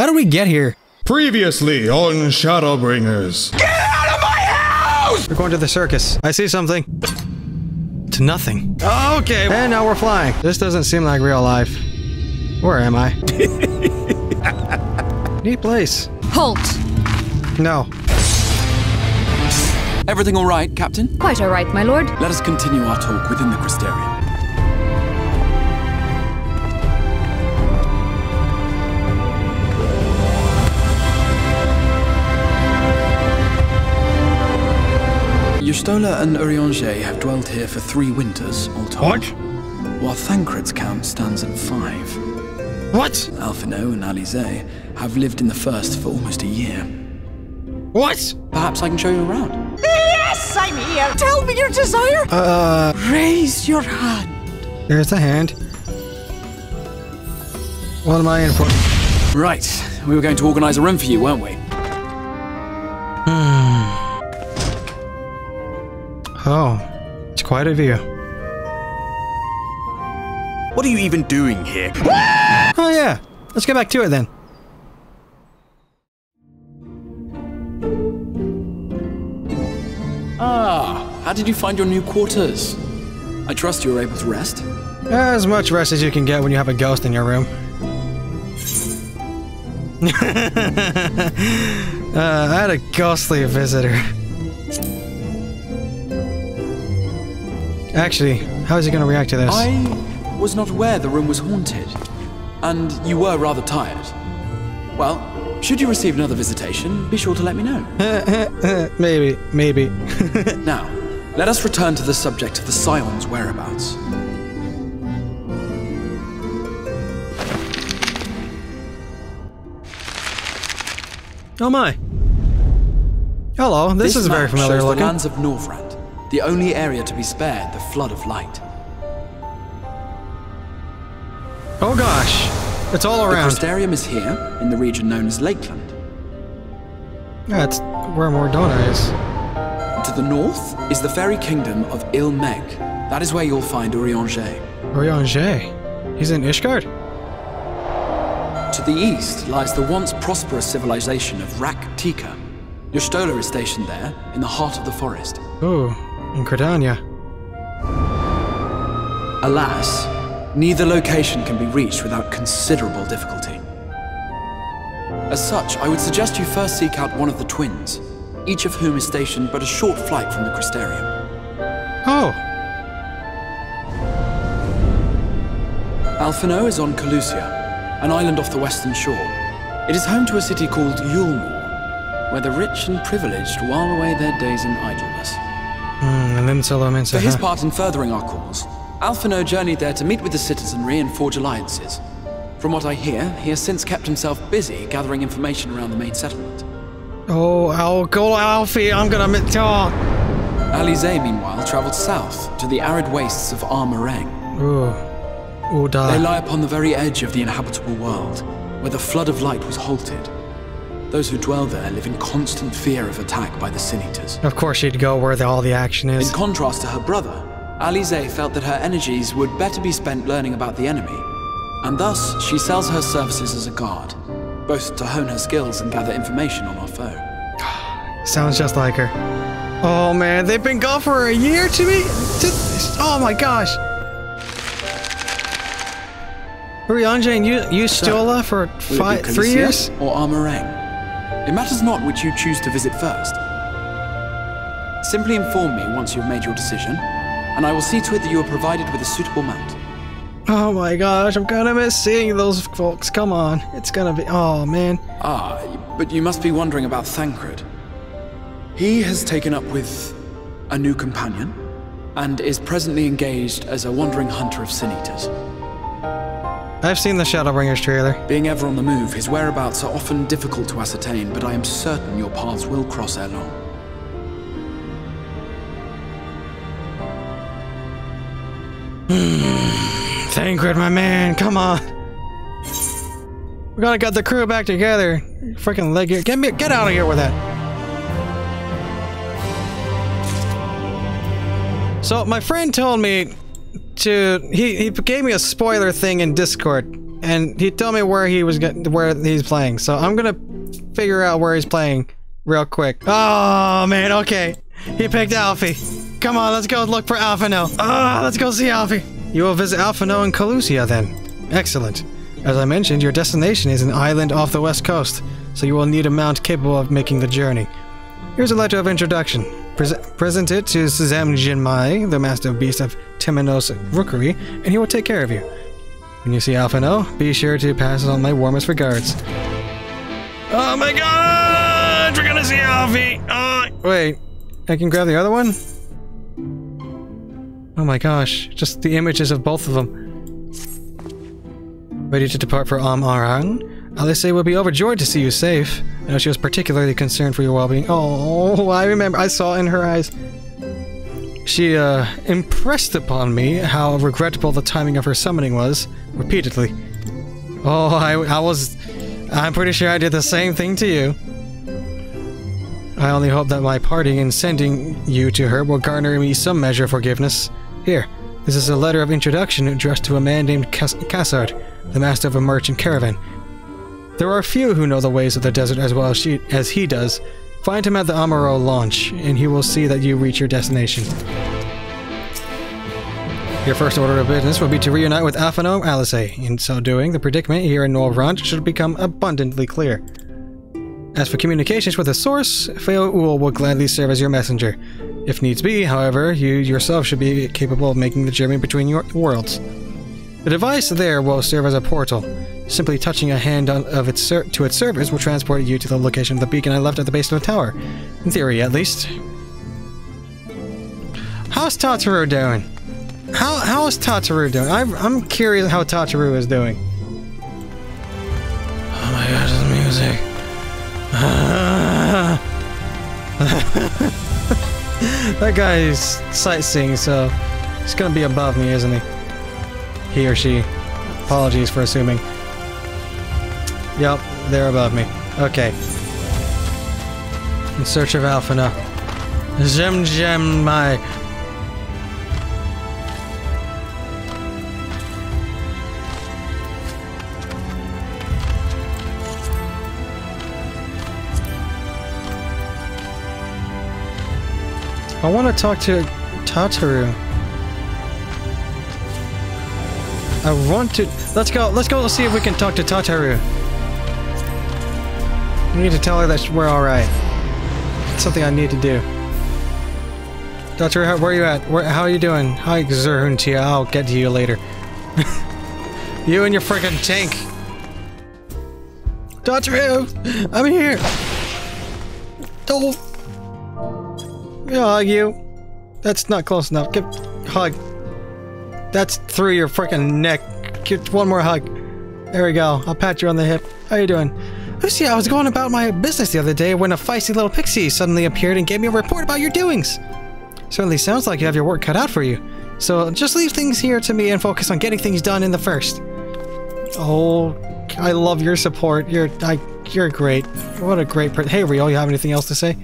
How did we get here? Previously on Shadowbringers. Get out of my house! We're going to the circus. I see something. To nothing. Oh, okay. And now we're flying. This doesn't seem like real life. Where am I? Neat place. Halt! No. Everything all right, Captain? Quite all right, my lord. Let us continue our talk within the Crystarium. Y'shtola and Urianger have dwelled here for 3 winters, all told. What? While Thancred's count stands at 5. What? Alphinaud and Alisaie have lived in the first for almost a year. What? Perhaps I can show you around. Yes, I'm here. Tell me your desire. Raise your hand. There's the hand. What am I in for? Right. We were going to organize a room for you, weren't we? Oh, it's quite a view. What are you even doing here? Oh yeah, let's get back to it then. How did you find your new quarters? I trust you were able to rest? As much rest as you can get when you have a ghost in your room. I had a ghostly visitor. Actually, how is he going to react to this? I was not aware the room was haunted, and you were rather tired. Well, should you receive another visitation, be sure to let me know. Maybe. Now, let us return to the subject of the Scion's whereabouts. Oh my. Hello, this is very familiar shows looking. the lands of Northrend, the only area to be spared the flood of light. Oh gosh, it's all around. The Crystarium is here, in the region known as Lakeland. That's where Mordona is. To the north is the fairy kingdom of Il-Meg. That is where you'll find Urianger. Urianger? He's in Ishgard? To the east lies the once prosperous civilization of Rak-Tika. Y'shtola is stationed there, in the heart of the forest. Ooh, in Credania. Alas, neither location can be reached without considerable difficulty. As such, I would suggest you first seek out one of the twins, each of whom is stationed but a short flight from the Crystarium. Oh. Alphinaud is on Calusia, an island off the western shore. It is home to a city called Yulmore, where the rich and privileged while away their days in idleness. And then Solomon's For his part in furthering our cause, Alphinaud journeyed there to meet with the citizenry and forge alliances. From what I hear, he has since kept himself busy gathering information around the main settlement. Oh, I'll go Alfie, I'm gonna talk. Alisaie, meanwhile, traveled south to the arid wastes of Armareng. Ooh, They lie upon the very edge of the inhabitable world, where the flood of light was halted. Those who dwell there live in constant fear of attack by the Sin-Eaters. Of course she'd go where all the action is. In contrast to her brother, Alisaie felt that her energies would better be spent learning about the enemy, and thus she sells her services as a guard, both to hone her skills and gather information on our foe. Sounds just like her. Oh man, they've been gone for a year to me? Oh my gosh. Urianger and Y'shtola for 3 years? Or Armareng? It matters not which you choose to visit first. Simply inform me once you've made your decision, and I will see to it that you are provided with a suitable mount. Oh my gosh, I'm gonna miss seeing those folks. Come on, it's gonna be... Oh man. But you must be wondering about Thancred. He has taken up with a new companion, and is presently engaged as a wandering hunter of Sin-Eaters. I've seen the Shadowbringers trailer. Being ever on the move, his whereabouts are often difficult to ascertain, but I am certain your paths will cross ere long. Thancred, my man, come on. We gotta get the crew back together. Freaking leg here. Get out of here with that. So my friend told me to he gave me a spoiler thing in Discord and he told me where he's playing. So I'm gonna figure out where he's playing real quick. Oh man, okay. He picked Alfie. Come on, let's go look for Alphinaud. Let's go see Alfie. You will visit Alphinaud and Calusia then. Excellent. As I mentioned, your destination is an island off the west coast, so you will need a mount capable of making the journey. Here's a letter of introduction. Present it to Zem Jinmai, the master of beasts of Temenos Rookery, and he will take care of you. When you see Alphinaud, be sure to pass on my warmest regards. Oh my god! We're gonna see Alfie! Wait, I can grab the other one? Oh my gosh, just the images of both of them. Ready to depart for Arang? Alisaie will be overjoyed to see you safe. I know she was particularly concerned for your well-being. Oh, I remember. I saw in her eyes. She, impressed upon me how regrettable the timing of her summoning was, repeatedly. Oh, I'm pretty sure I did the same thing to you. I only hope that my parting and sending you to her will garner me some measure of forgiveness. Here, this is a letter of introduction addressed to a man named Cassard, the master of a merchant caravan. There are few who know the ways of the desert as well as he does. Find him at the Amaro launch, and he will see that you reach your destination. Your first order of business will be to reunite with Alphinaud and Alisaie. In so doing, the predicament here in Novrant should become abundantly clear. As for communications with the source, Feoul will gladly serve as your messenger. If needs be, however, you yourself should be capable of making the journey between your worlds. The device there will serve as a portal. Simply touching a hand to its surface will transport you to the location of the beacon I left at the base of the tower. In theory, at least. How's Tataru doing? How is Tataru doing? I'm curious how Tataru is doing. Oh my god, this music. That guy's sightseeing, so he's gonna be above me, isn't he? He or she. Apologies for assuming. Yep, they're above me. Okay. In search of Alphinaud. Mai. I want to talk to Tataru. I want to... Let's go see if we can talk to Tataru. I need to tell her that we're alright. It's something I need to do. Tataru, where are you at? How are you doing? Hi, Zerhuntia. I'll get to you later. You and your freaking tank. Tataru! I'm here! Don't... I'll hug you. That's not close enough. Give hug. That's through your freaking neck. Give one more hug. There we go. I'll pat you on the hip. How you doing? Lucy, I was going about my business the other day when a feisty little pixie suddenly appeared and gave me a report about your doings. Certainly sounds like you have your work cut out for you. So just leave things here to me and focus on getting things done in the first. Oh, I love your support. You're great. What a great person. Hey, Rio, you have anything else to say?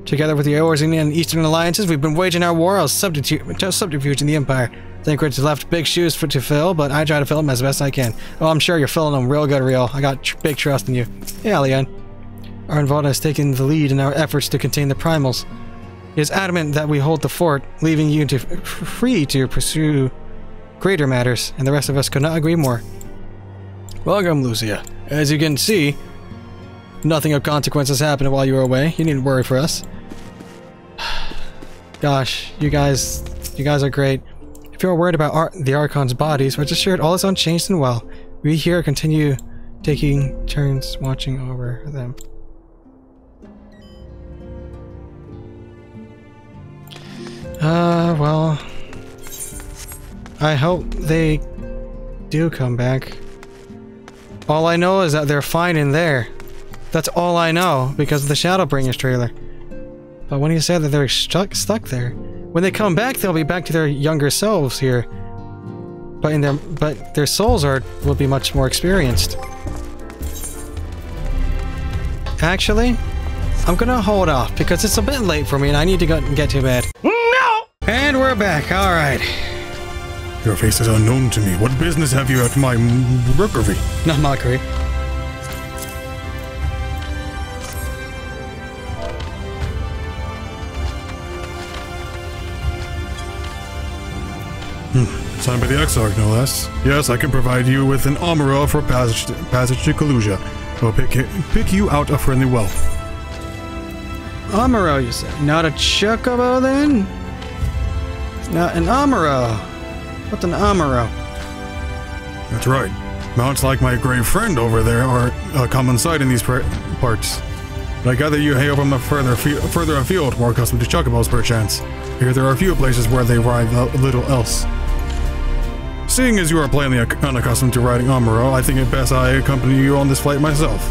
Together with the Eorzean and Eastern alliances, we've been waging our war as subterfuge in the Empire. Thancred's left big shoes to fill, but I try to fill them as best I can. Oh, I'm sure you're filling them real good, Rio. I got big trust in you. Yeah, Leon. Arnvald has taken the lead in our efforts to contain the primals. He is adamant that we hold the fort, leaving you free to pursue greater matters, and the rest of us could not agree more. Welcome, Lucia. As you can see, nothing of consequence has happened while you were away. You needn't worry for us. Gosh, you guys are great. If you're worried about the Archon's bodies, rest assured all is unchanged and well. We here continue taking turns watching over them. Well, I hope they do come back. All I know is that they're fine in there. That's all I know because of the Shadowbringers trailer. But when you said that they're stuck there, when they come back, they'll be back to their younger selves here. But their souls will be much more experienced. Actually, I'm gonna hold off because it's a bit late for me and I need to go and get to bed. No! And we're back. All right. Your face is unknown to me. What business have you at my rookery? Not mockery. Signed by the Exarch, no less. Yes, I can provide you with an armorer for passage to Kaluja. I'll pick you out a friendly wealth. Amaro, you say? Not a chocobo, then? Not an Amaro. What's an Amaro? That's right. Mounts like my grave friend over there are a common sight in these parts. But I gather you hail from further afield, more accustomed to chocobos, perchance. Here there are a few places where they ride little else. Seeing as you are plainly unaccustomed to riding Amaro, I think it best I accompany you on this flight myself.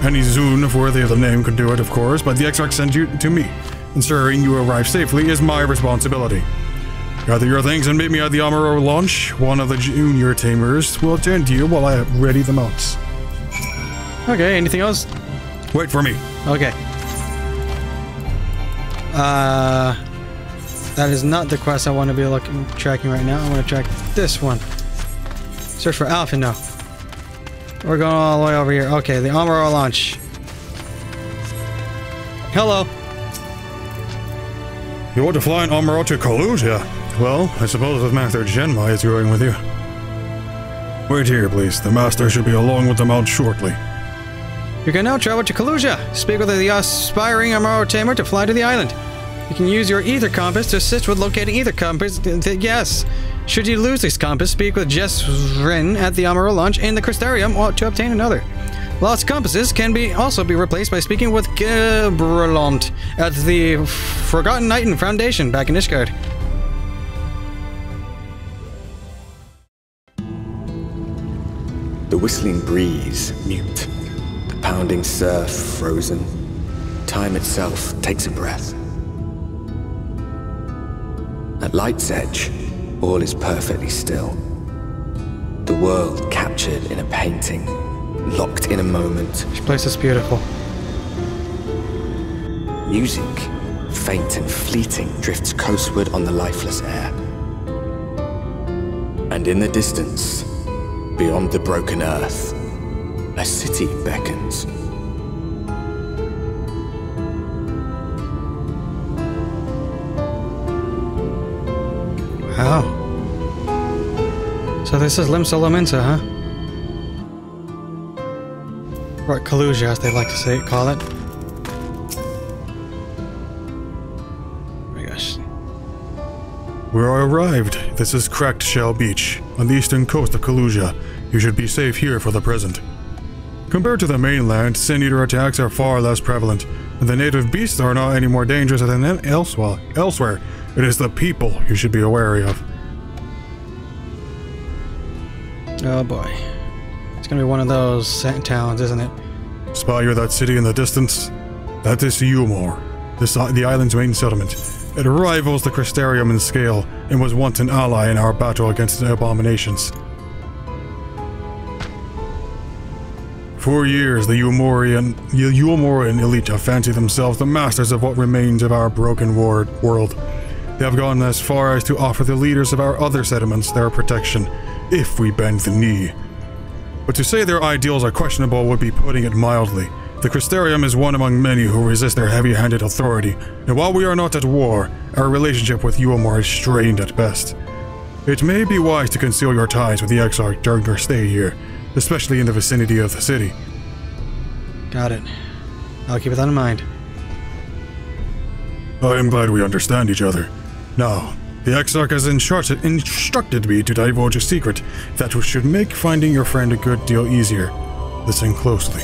Any Zune, if worthy of the name, could do it, of course, but the Exarch sent you to me. Ensuring you arrive safely is my responsibility. Gather your things and meet me at the Amaro launch. One of the junior tamers will attend to you while I ready the mounts. Okay, anything else? Wait for me. Okay. That is not the quest I want to be tracking right now. I want to track this one. Search for Alphinaud. We're going all the way over here. Okay, the Amaro launch. Hello. You want to fly an Amaro to Kaluja? Well, I suppose with Master Genma is going with you. Wait here, please. The Master should be along with the mount shortly. You can now travel to Kaluja. Speak with the aspiring Amaro tamer to fly to the island. You can use your ether compass to assist with locating ether compass. Yes. Should you lose this compass, speak with Jesrin at the Amaro launch in the Crystarium to obtain another. Lost compasses can also be replaced by speaking with Gebrelont at the Forgotten Knighten Foundation back in Ishgard. The whistling breeze, mute. The pounding surf, frozen. Time itself takes a breath. At light's edge, all is perfectly still. The world captured in a painting, locked in a moment. This place is beautiful. Music, faint and fleeting, drifts coastward on the lifeless air. And in the distance, beyond the broken earth, a city beckons. Wow. So this is Limsa, huh? Or Kaluja, as they like to call it. Oh my gosh. We are arrived. This is Cracked Shell Beach, on the eastern coast of Kaluja. You should be safe here for the present. Compared to the mainland, Sin Eater attacks are far less prevalent, and the native beasts are not any more dangerous than elsewhere. It is the people you should be wary of. Oh boy. It's gonna be one of those towns, isn't it? Spy you that city in the distance? That is Umor, the island's main settlement. It rivals the Crystarium in scale, and was once an ally in our battle against the abominations. For years, the Umoran elite have fancied themselves the masters of what remains of our broken world. They have gone as far as to offer the leaders of our other settlements their protection, if we bend the knee. But to say their ideals are questionable would be putting it mildly. The Crystarium is one among many who resist their heavy-handed authority, and while we are not at war, our relationship with Umor is strained at best. It may be wise to conceal your ties with the Exarch during your stay here, especially in the vicinity of the city. Got it. I'll keep that in mind. I am glad we understand each other. Now, the Exarch has instructed me to divulge a secret that should make finding your friend a good deal easier. Listen closely.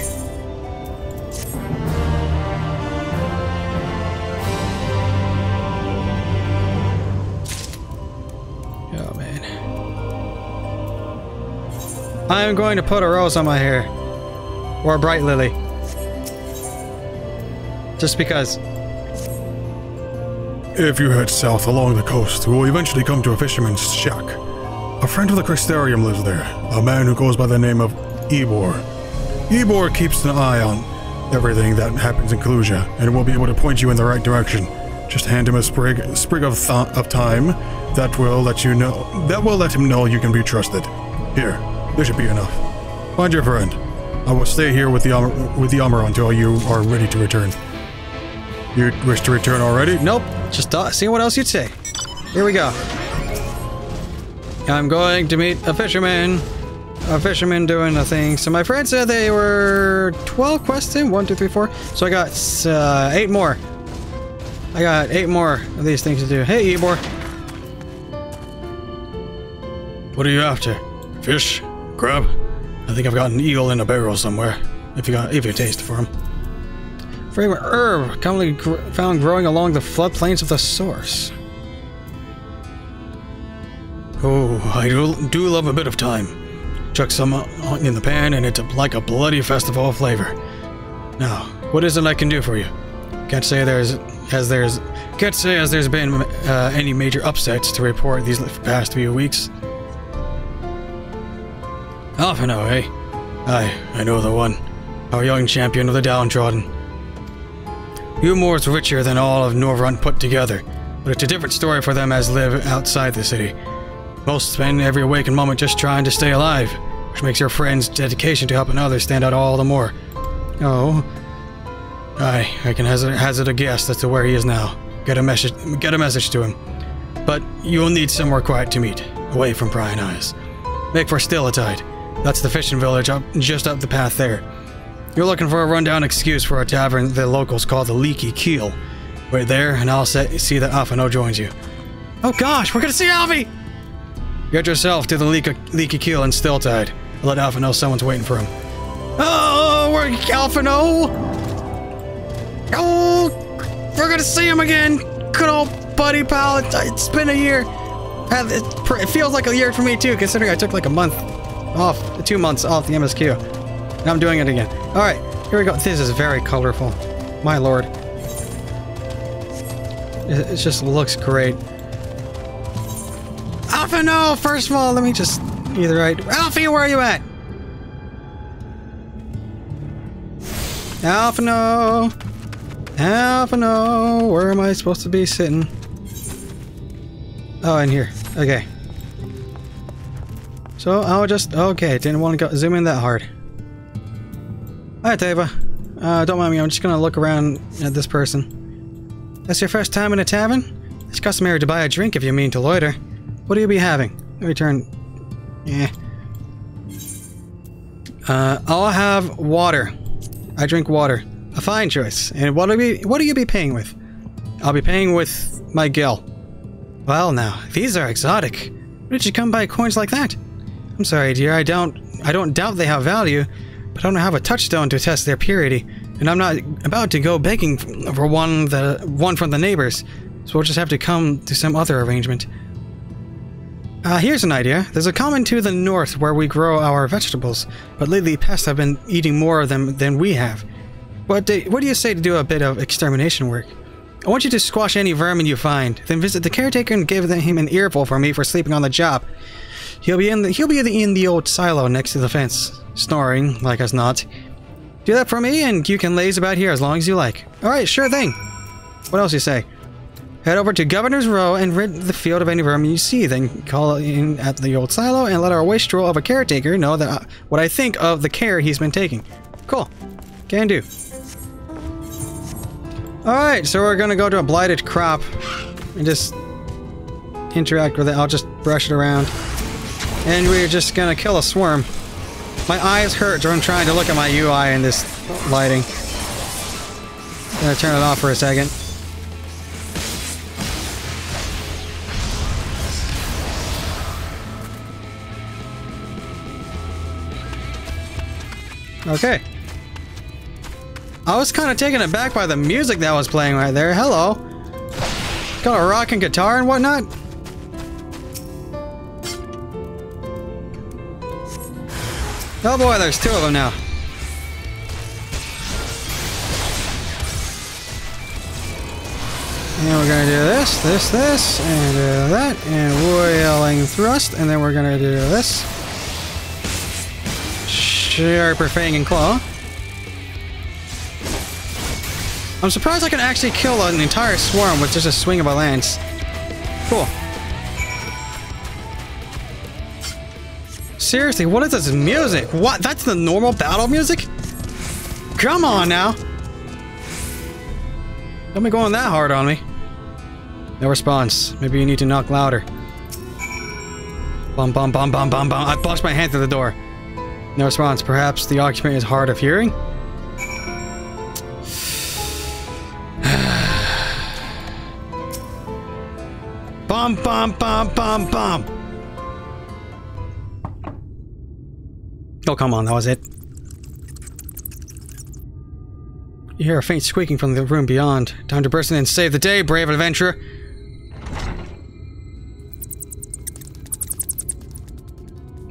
Oh man. I am going to put a rose on my hair. Or a bright lily. Just because. If you head south along the coast, you will eventually come to a fisherman's shack. A friend of the Crystarium lives there, a man who goes by the name of Ebor. Ebor keeps an eye on everything that happens in Kaluja, and will be able to point you in the right direction. Just hand him a sprig of thyme, that will let him know you can be trusted. Here, this should be enough. Find your friend. I will stay here with the armor until you are ready to return. You wish to return already? Nope. Just see what else you'd say. Here we go. I'm going to meet a fisherman. A fisherman doing a thing. So my friend said they were 12 quests in. 1, 2, 3, 4. So I got 8 more. I got 8 more of these things to do. Hey, Ebor. What are you after? Fish? Crab? I think I've got an eel in a barrel somewhere. If you taste for him. Fragrant herb, commonly found growing along the floodplains of the source. Oh, I do love a bit of thyme. Chuck some in the pan and it's like a bloody festival of flavor. Now, what is it I can do for you? Can't say as there's been any major upsets to report these past few weeks. Alphinaud, eh? Aye, I know the one. Our young champion of the downtrodden. Humor's richer than all of Norvrun put together, but it's a different story for them as live outside the city. Most spend every waking moment just trying to stay alive, which makes your friend's dedication to helping others stand out all the more. Oh. Aye, I can hazard a guess as to where he is now. Get a message to him. But you'll need somewhere quiet to meet, away from prying eyes. Make for Stillatide. That's the fishing village just up the path there. You're looking for a rundown excuse for a tavern the locals call the Leaky Keel. Wait there, and I'll see that Alphinaud joins you. Oh gosh, we're gonna see Alfie! Get yourself to the Leaky Keel in Stiltide. Let Alphinaud know someone's waiting for him. Oh, we're Alphinaud! Oh, we're gonna see him again! Good old buddy, pal. It's been a year. It feels like a year for me too, considering I took like a month off, 2 months off the MSQ. Now I'm doing it again. Alright, here we go. This is very colorful. My lord. It just looks great. Alphinaud, first of all, let me just either right. Alfie, where are you at? Alphinaud. Alphinaud, where am I supposed to be sitting? Oh, in here. Okay. So I'll just didn't want to zoom in that hard. Hi, Teva. Don't mind me, I'm just gonna look around at this person. That's your first time in a tavern? It's customary to buy a drink if you mean to loiter. What do you be having? Let me turn... Yeah. I'll have water. I drink water. A fine choice. And what do you be paying with? I'll be paying with my gil. Well now, these are exotic. Where did you come by coins like that? I'm sorry, dear, I don't doubt they have value, but I don't have a touchstone to test their purity, and I'm not about to go begging for one from the neighbors, so we'll just have to come to some other arrangement. Here's an idea. There's a common to the north where we grow our vegetables, but lately pests have been eating more of them than we have. What do you say to do a bit of extermination work? I want you to squash any vermin you find, then visit the caretaker and give him an earful for me for sleeping on the job. He'll be in the old silo next to the fence, snoring like as not. Do that for me, and you can laze about here as long as you like. Alright, sure thing. What else you say? Head over to Governor's Row and rid the field of any vermin you see, then call in at the old silo and let our wastrel of a caretaker know that what I think of the care he's been taking. Cool. Can do. Alright, so we're gonna go to a blighted crop and just interact with it. I'll just brush it around. And we're just gonna kill a swarm. My eyes hurt from trying to look at my UI in this lighting. I'm gonna turn it off for a second. Okay. I was kind of taken aback by the music that was playing right there. Hello. Got a rocking guitar and whatnot. Oh boy, there's 2 of them now. And we're gonna do this, and do that, and wheeling thrust, and then we're gonna do this. Sharper Fang and Claw. I'm surprised I can actually kill an entire swarm with just a swing of a lance. Cool. seriously, what is this music? What? That's the normal battle music? Come on now. Don't be going that hard on me. No response. Maybe you need to knock louder. Bum bum bum bum bum bum. I boxed my hand through the door. No response. Perhaps the occupant is hard of hearing? Bum bum bum bum bum. Oh, come on, that was it. You hear a faint squeaking from the room beyond. Time to burst in and save the day, brave adventurer.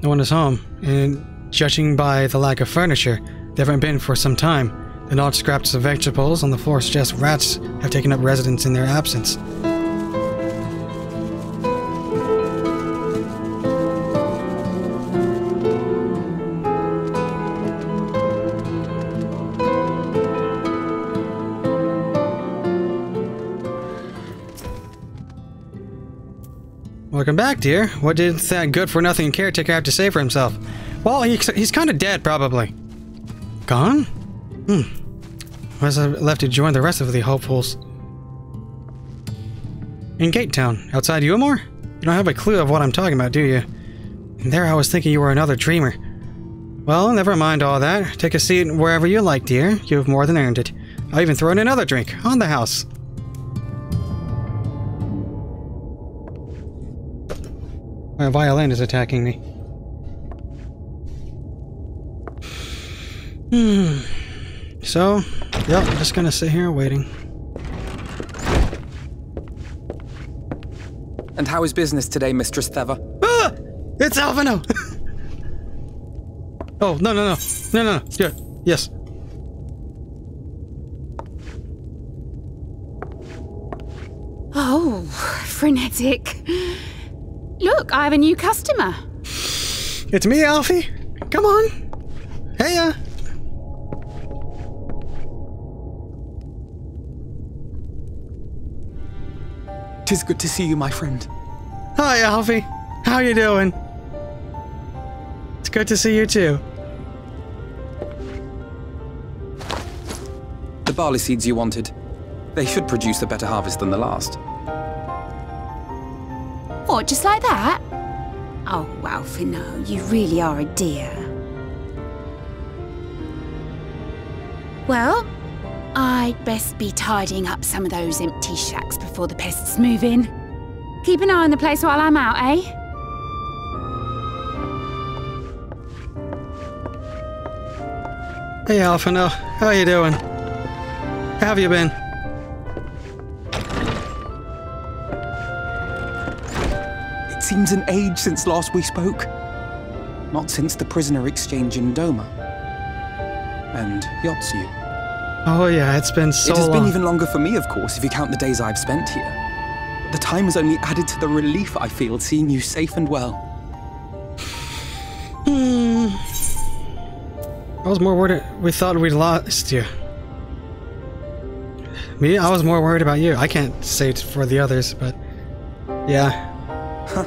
No one is home, and judging by the lack of furniture, they haven't been for some time. The odd scraps of vegetables on the floor suggest rats have taken up residence in their absence. Welcome back, dear. What did that good-for-nothing caretaker have to say for himself? Well, he's kind of dead, probably. Gone? Was left to join the rest of the hopefuls. In Gate Town, outside Eulmore? You don't have a clue of what I'm talking about, do you? And there I was thinking you were another dreamer. Well, never mind all that. Take a seat wherever you like, dear. You've more than earned it. I'll even throw in another drink. On the house. My violin is attacking me. So, yep, I'm just gonna sit here waiting. And how is business today, Mistress Theva? Ah! It's Alphinaud! Oh, no. Yeah, yes. Oh, frenetic. Look, I have a new customer. It's me, Alfie. Come on. Heya. Tis good to see you, my friend. Hi, Alfie. How you doing? It's good to see you too. The barley seeds you wanted. They should produce a better harvest than the last. What, just like that? Oh, Alphinaud, you really are a dear. Well, I'd best be tidying up some of those empty shacks before the pests move in. Keep an eye on the place while I'm out, eh? Hey, Alphinaud. How you doing? How have you been? It seems an age since last we spoke. Not since the prisoner exchange in Doma. And Yotsu. Oh yeah, it's been so long. It has been even longer for me, of course, if you count the days I've spent here. But the time has only added to the relief I feel seeing you safe and well. I was more worried we thought we'd lost you. Me? I was more worried about you. I can't say it for the others, but yeah. Huh.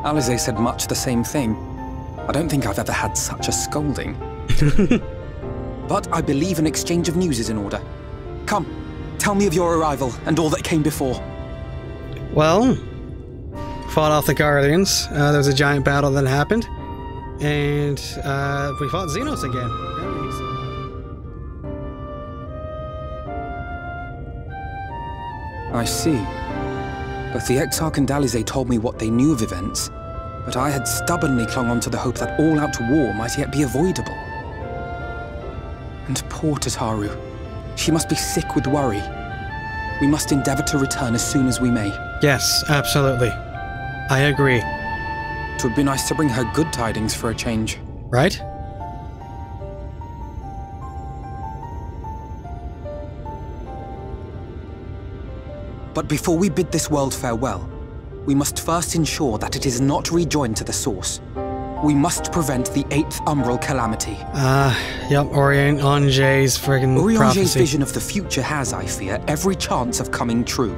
Alisaie said much the same thing. I don't think I've ever had such a scolding. But I believe an exchange of news is in order. Come, tell me of your arrival and all that came before. Well, fought off the Guardians. There was a giant battle that happened. And we fought Xenos again. I see. Both the Exarch and Alisaie told me what they knew of events, but I had stubbornly clung on to the hope that all-out war might yet be avoidable. And poor Tataru. She must be sick with worry. We must endeavor to return as soon as we may. Yes, absolutely. I agree. It would be nice to bring her good tidings for a change. Right? But before we bid this world farewell, we must first ensure that it is not rejoined to the source. We must prevent the 8th Umbral calamity. Yep, Urianger's friggin' prophecy. Urianger's vision of the future has, I fear, every chance of coming true.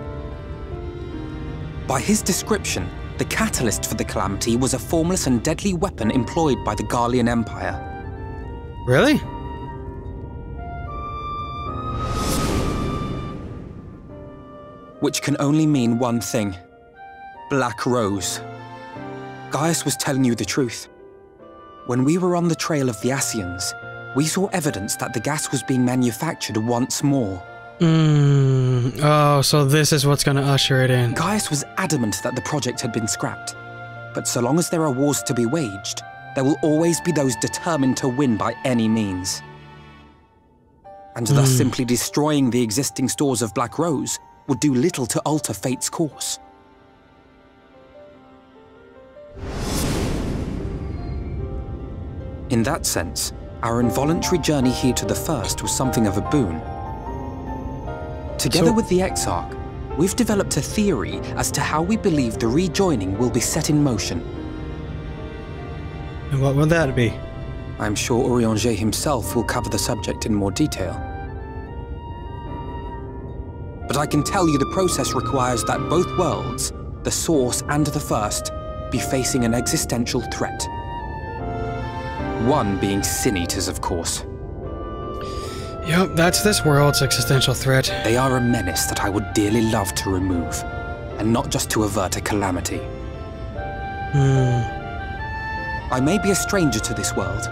By his description, The catalyst for the calamity was a formless and deadly weapon employed by the Garlean Empire. Really? Which can only mean one thing. Black Rose. Gaius was telling you the truth. When we were on the trail of the Asians, we saw evidence that the gas was being manufactured once more. Oh, so this is what's gonna usher it in. Gaius was adamant that the project had been scrapped. But so long as there are wars to be waged, there will always be those determined to win by any means. And thus simply destroying the existing stores of Black Rose would do little to alter fate's course. In that sense, our involuntary journey here to the First was something of a boon. Together with the Exarch, we've developed a theory as to how we believe the rejoining will be set in motion. And what will that be? I'm sure Urianger himself will cover the subject in more detail. But I can tell you the process requires that both worlds, the Source and the First, be facing an existential threat. One being Sin Eaters, of course. Yep, that's this world's existential threat. They are a menace that I would dearly love to remove, and not just to avert a calamity. I may be a stranger to this world,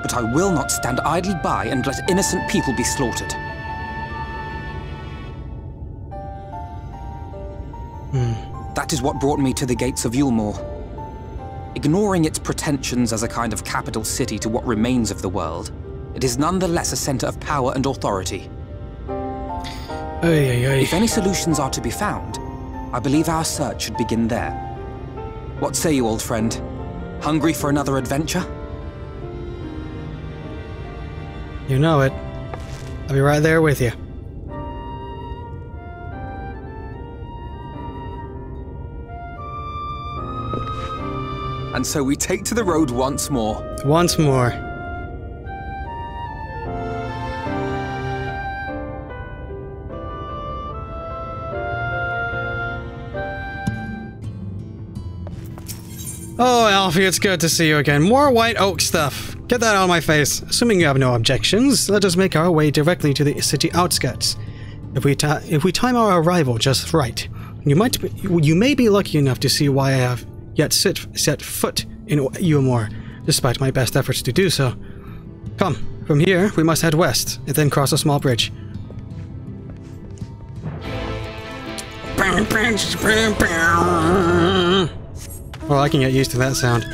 but I will not stand idly by and let innocent people be slaughtered. That is what brought me to the gates of Yulmore. Ignoring its pretensions as a kind of capital city to what remains of the world, it is nonetheless a center of power and authority. If any solutions are to be found, I believe our search should begin there. What say you, old friend? Hungry for another adventure? You know it. I'll be right there with you. And so we take to the road once more. Once more. Oh, Alfie, it's good to see you again. More white oak stuff. Get that out of my face. Assuming you have no objections, let us make our way directly to the city outskirts. If we time our arrival just right, you may be lucky enough to see why I have yet set foot in Yulmore, despite my best efforts to do so. Come, from here we must head west, and then cross a small bridge. Well, I can get used to that sound.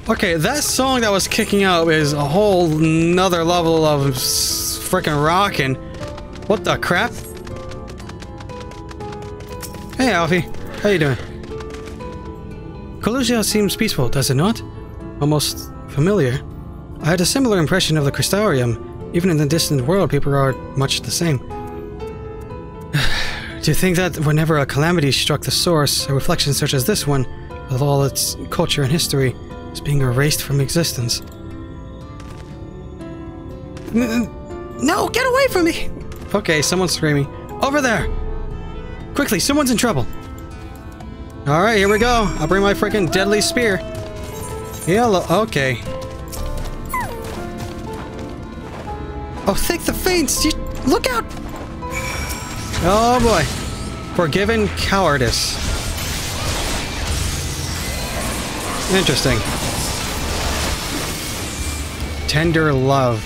Okay, that song that was kicking out is a whole nother level of frickin' rockin'. What the crap? Hey, Alfie. How you doing? Collusia seems peaceful, does it not? Almost familiar. I had a similar impression of the Crystarium. Even in the distant world, people are much the same. Do you think that whenever a calamity struck the source, a reflection such as this one, with all its culture and history, is being erased from existence? No, get away from me! Okay, someone's screaming. Over there! Quickly, someone's in trouble! Alright, here we go. I'll bring my freaking deadly spear. Hello, okay. Oh, think the feints! Look out! Oh boy. Forgiven cowardice. Interesting. Tender love.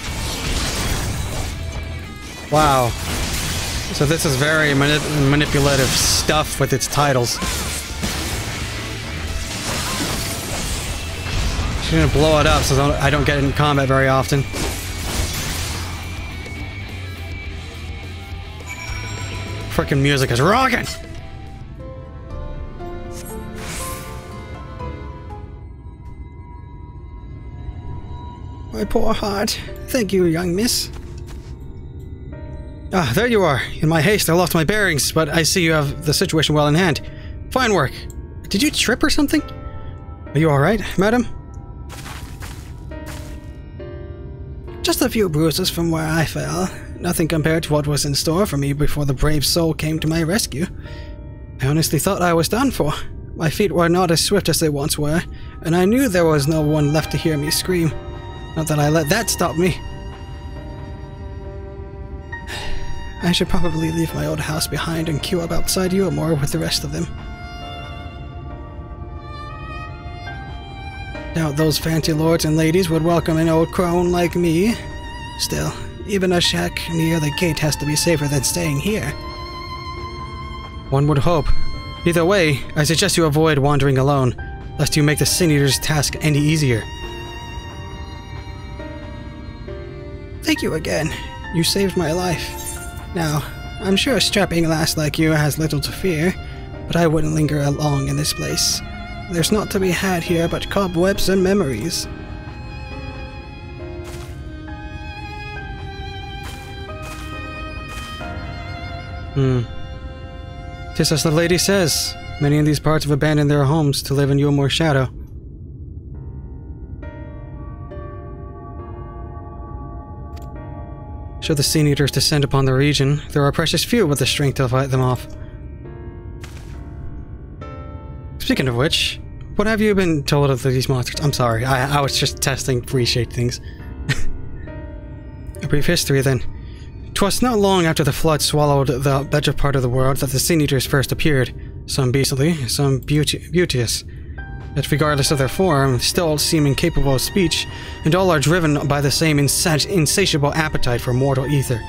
Wow. So this is very manipulative stuff with its titles. She's gonna blow it up so I don't get in combat very often. Frickin' music is rocking! My poor heart. Thank you, young miss. Ah, there you are. In my haste, I lost my bearings, but I see you have the situation well in hand. Fine work. Did you trip or something? Are you alright, madam? Just a few bruises from where I fell. Nothing compared to what was in store for me before the brave soul came to my rescue. I honestly thought I was done for. My feet were not as swift as they once were, and I knew there was no one left to hear me scream. Not that I let that stop me. I should probably leave my old house behind and queue up outside Euromore with the rest of them. Doubt those fancy lords and ladies would welcome an old crone like me. Still, even a shack near the gate has to be safer than staying here. One would hope. Either way, I suggest you avoid wandering alone, lest you make the Sin Eater's task any easier. Thank you again. You saved my life. Now, I'm sure a strapping lass like you has little to fear, but I wouldn't linger long in this place. There's naught to be had here but cobwebs and memories. Just as the lady says, many in these parts have abandoned their homes to live in Euromore shadow. Should the Sin Eaters descend upon the region, there are precious few with the strength to fight them off. Speaking of which, what have you been told of these monsters? I'm sorry, I was just testing free-shaped things. A brief history then. 'Twas not long after the flood swallowed the better part of the world that the Sin Eaters first appeared, some beastly, some beauteous. Yet regardless of their form, still seeming capable of speech, and all are driven by the same insatiable appetite for mortal ether.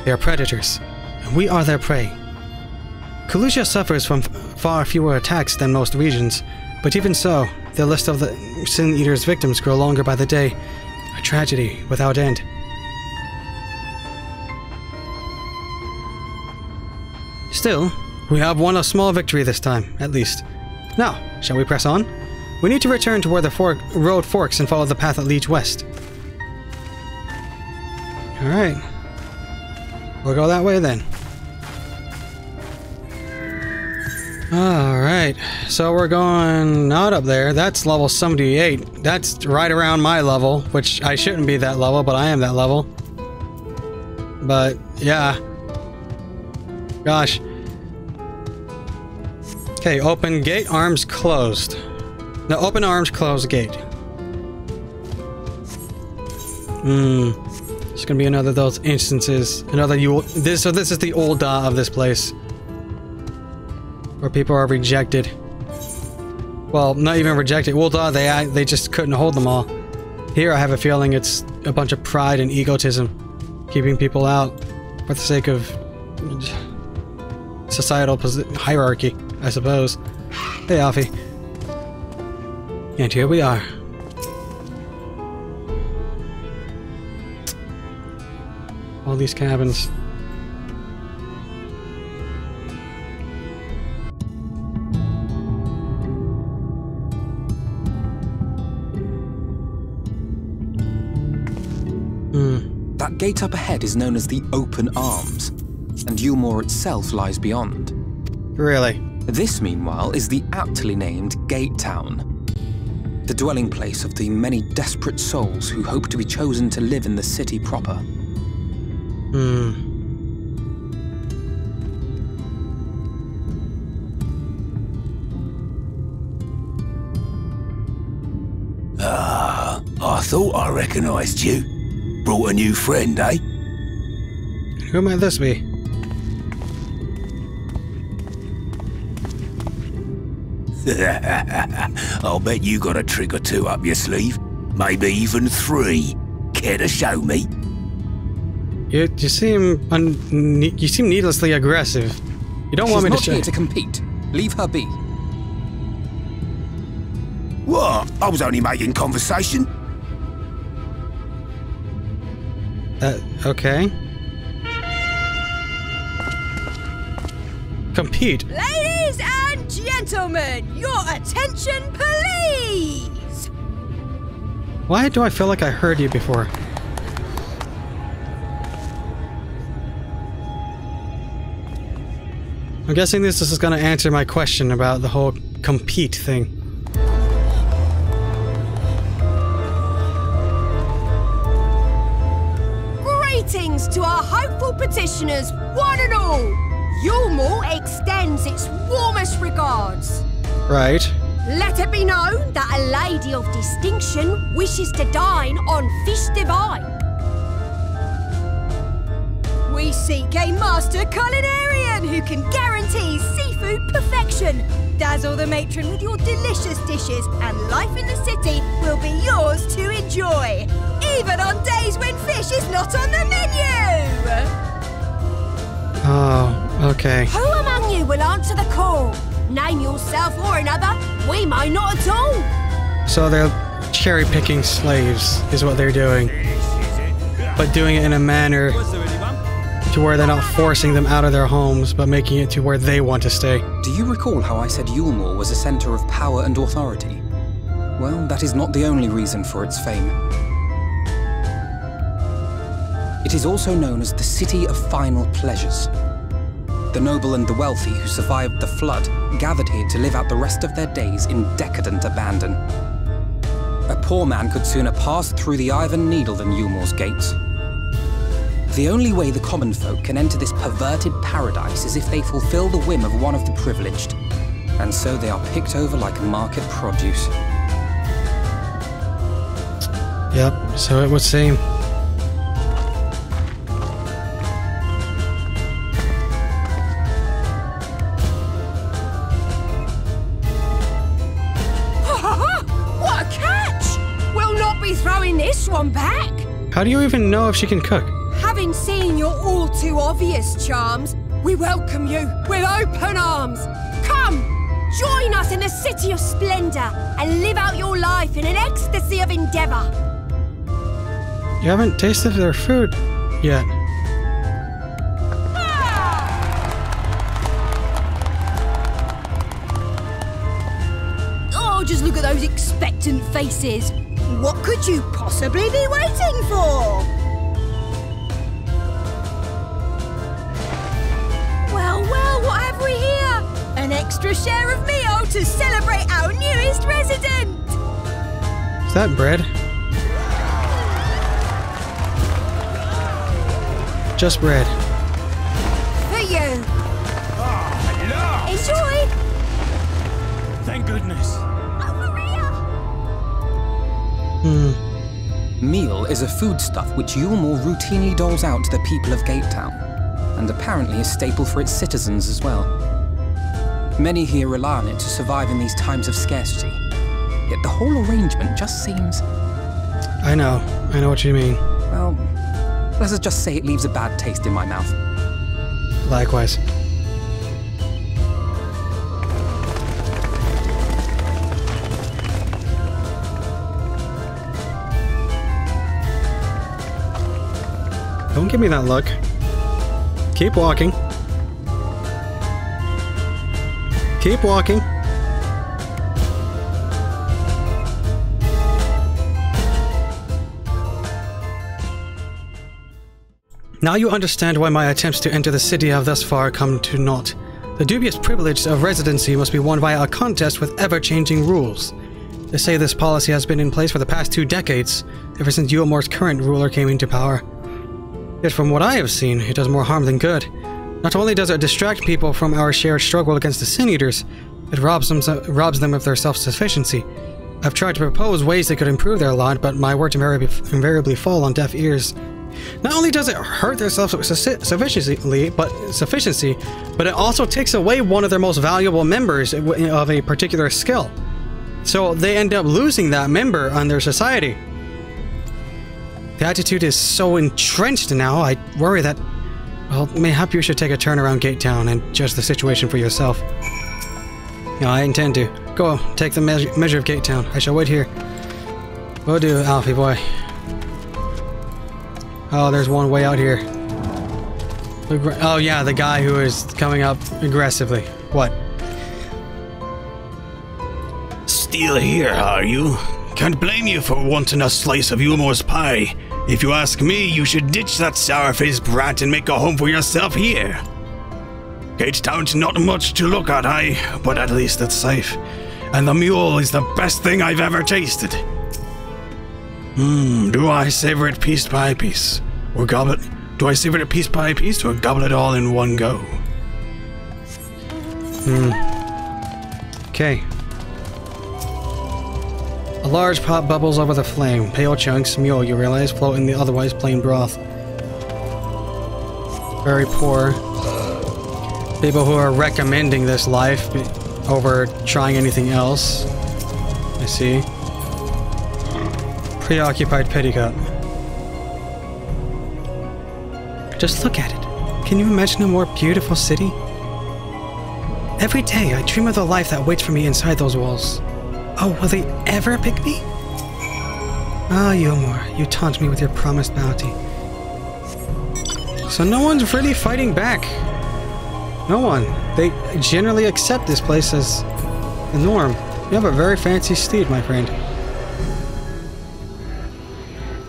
They are predators, and we are their prey. Kalusia suffers from far fewer attacks than most regions, but even so, the list of the Sin Eaters' victims grow longer by the day, a tragedy without end. Still, we have won a small victory this time, at least. Now, shall we press on? We need to return to where the road forks and follow the path that leads west. Alright. We'll go that way then. Alright, so we're going not up there. That's level 78. That's right around my level, which I shouldn't be that level, but I am that level. But, yeah. Gosh. Okay, open gate, arms closed. Now open arms, closed gate. It's gonna be another of those instances. Another so this is the old of this place. Where people are rejected. Well, not even rejected. Ul'dah, they just couldn't hold them all. Here I have a feeling it's a bunch of pride and egotism. Keeping people out for the sake of societal hierarchy, I suppose. Hey, Alfie. And here we are. All these cabins. That gate up ahead is known as the Open Arms, and Euromore itself lies beyond. Really? This, meanwhile, is the aptly named Gate Town, the dwelling place of the many desperate souls who hope to be chosen to live in the city proper. I thought I recognized you. Brought a new friend, eh? Who might this be? I'll bet you got a trick or two up your sleeve. Maybe even 3. Care to show me? You seem needlessly aggressive. You don't want me to show. She's not here to compete. Leave her be. What? I was only making conversation. Okay. Compete. Ladies and gentlemen, your attention, please! Why do I feel like I heard you before? I'm guessing this is going to answer my question about the whole compete thing. Greetings to our hopeful petitioners, one and all. Yulmore extends its warmest regards. Right. Let it be known that a lady of distinction wishes to dine on fish divine. We seek a master culinarian who can guarantee seafood perfection. Dazzle the matron with your delicious dishes, and life in the city will be yours to enjoy, even on days when fish is not on the menu. Oh, okay. Who among you will answer the call? Name yourself or another. We might not at all. So they're cherry-picking slaves, is what they're doing. But doing it in a manner to where they're not forcing them out of their homes, but making it to where they want to stay. Do you recall how I said Yulmore was a center of power and authority? Well, that is not the only reason for its fame. It is also known as the City of Final Pleasures. The noble and the wealthy who survived the flood gathered here to live out the rest of their days in decadent abandon. A poor man could sooner pass through the Iron Needle than Yulmore's gates. The only way the common folk can enter this perverted paradise is if they fulfill the whim of one of the privileged, and so they are picked over like market produce. Yep, so it would seem. What a catch! We'll not be throwing this one back. How do you even know if she can cook? Having seen your all too obvious charms, we welcome you with open arms. Come, join us in the City of Splendor and live out your life in an ecstasy of endeavor. You haven't tasted their food yet. Oh, just look at those expectant faces. What could you possibly be waiting for? Well, what have we here? An extra share of meal to celebrate our newest resident. Is that bread? Just bread. For you. Enjoy. Thank goodness. Meal is a foodstuff which Yulmore routinely doles out to the people of Gatetown, and apparently a staple for its citizens as well. Many here rely on it to survive in these times of scarcity, yet the whole arrangement just seems... I know what you mean. well, let's just say it leaves a bad taste in my mouth. Likewise. Don't give me that look. Keep walking. Keep walking. Now you understand why my attempts to enter the city have thus far come to naught. The dubious privilege of residency must be won via a contest with ever-changing rules. They say this policy has been in place for the past 2 decades, ever since Yulmore's current ruler came into power. Yet from what I have seen, it does more harm than good. Not only does it distract people from our shared struggle against the Sin Eaters, it robs them of their self-sufficiency. I've tried to propose ways they could improve their lot, but my words invariably fall on deaf ears. Not only does it hurt their self-sufficiency, but it also takes away one of their most valuable members of a particular skill. So they end up losing that member on their society. The attitude is so entrenched now, I worry that... well, mayhap you should take a turn around Gatetown and judge the situation for yourself. No, I intend to. Go, take the measure of Gatetown. I shall wait here. Will do, Alfie boy. Oh, there's one way out here. Oh yeah, the guy who is coming up aggressively. What? Still here, are you? Can't blame you for wanting a slice of Yulmore's pie. If you ask me, you should ditch that sour-faced brat and make a home for yourself here. Gatetown's not much to look at, but at least it's safe. And the mule is the best thing I've ever tasted. Do I savor it piece by piece? Or gobble it? Do I savor it piece by piece or gobble it all in one go? Okay. A large pot bubbles over the flame. Pale chunks, mule, you realize, float in the otherwise plain broth. Very poor. People who are recommending this life over trying anything else. I see. Preoccupied petticoat. Just look at it. Can you imagine a more beautiful city? Every day I dream of the life that waits for me inside those walls. Oh, will they ever pick me? Ah, Eulmore, you taunt me with your promised bounty. So no one's really fighting back. No one. They generally accept this place as the norm. You have a very fancy steed, my friend.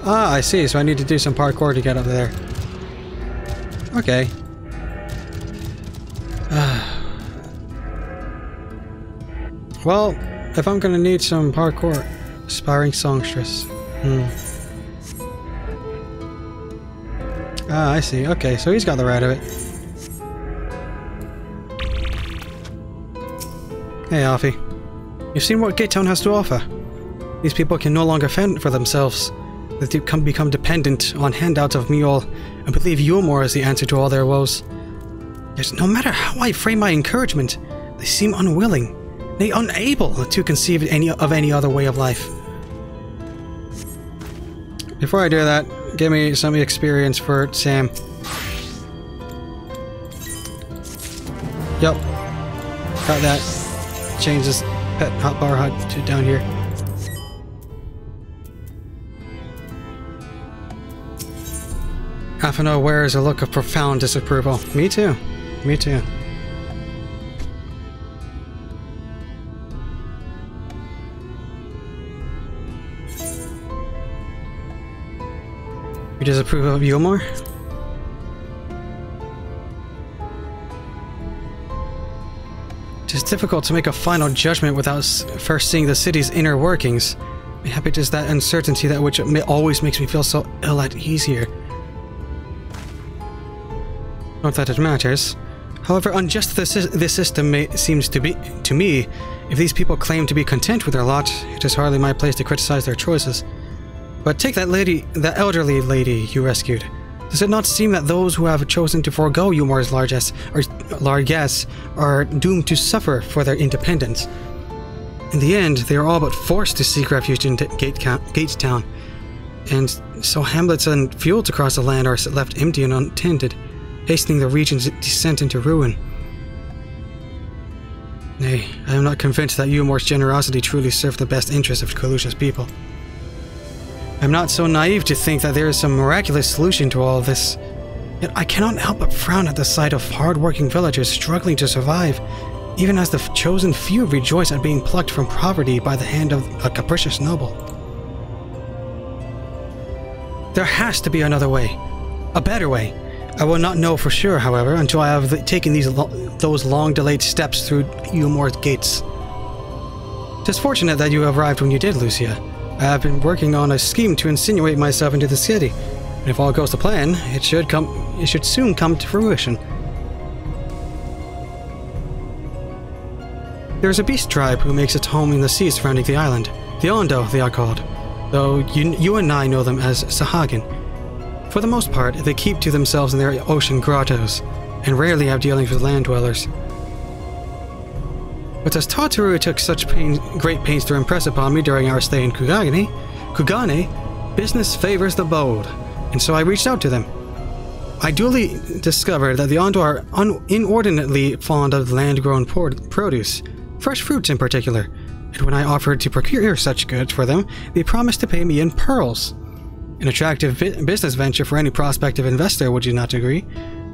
Ah, I see. So I need to do some parkour to get up there. Okay. Well, if I'm gonna need some parkour, aspiring songstress. Ah, I see. Okay, so he's got the right of it. Hey, Alfie. You've seen what Gatetown has to offer. These people can no longer fend for themselves. They become dependent on handouts of Mule and believe Eulmore is the answer to all their woes. Yet no matter how I frame my encouragement, they seem unwilling, nay, unable to conceive of any other way of life. Before I do that, give me some experience for Sam. Yep. Got that. Change this pet hotbar hut to down here. Alphinaud wears a look of profound disapproval. Me too. Me too. You disapprove of Eulmore? It is difficult to make a final judgment without first seeing the city's inner workings. Maybe it is that uncertainty that which always makes me feel so ill at ease here. Not that it matters. However unjust this system seems to be to me, if these people claim to be content with their lot, it is hardly my place to criticize their choices. But take that elderly lady you rescued. Does it not seem that those who have chosen to forego Eulmore's largesse are doomed to suffer for their independence? In the end, they are all but forced to seek refuge in Gatetown, and so hamlets and fields across the land are left empty and untended, hastening the region's descent into ruin. Nay, I am not convinced that Eulmore's generosity truly served the best interests of Kalusha's people. I am not so naive to think that there is some miraculous solution to all this, yet I cannot help but frown at the sight of hard-working villagers struggling to survive, even as the chosen few rejoice at being plucked from poverty by the hand of a capricious noble. There has to be another way, a better way. I will not know for sure, however, until I have taken those long-delayed steps through Eulmore's gates. 'Tis fortunate that you arrived when you did, Lucia. I have been working on a scheme to insinuate myself into the city, and if all goes to plan, it should soon come to fruition. There is a beast tribe who makes its home in the sea surrounding the island. The Ondo, they are called, though you and I know them as Sahagin. For the most part, they keep to themselves in their ocean grottos, and rarely have dealings with land dwellers. But as Tataru took such great pains to impress upon me during our stay in Kugane, business favors the bold, and so I reached out to them. I duly discovered that the Ondo are inordinately fond of land-grown produce, fresh fruits in particular, and when I offered to procure such goods for them, they promised to pay me in pearls. An attractive business venture for any prospective investor, would you not agree?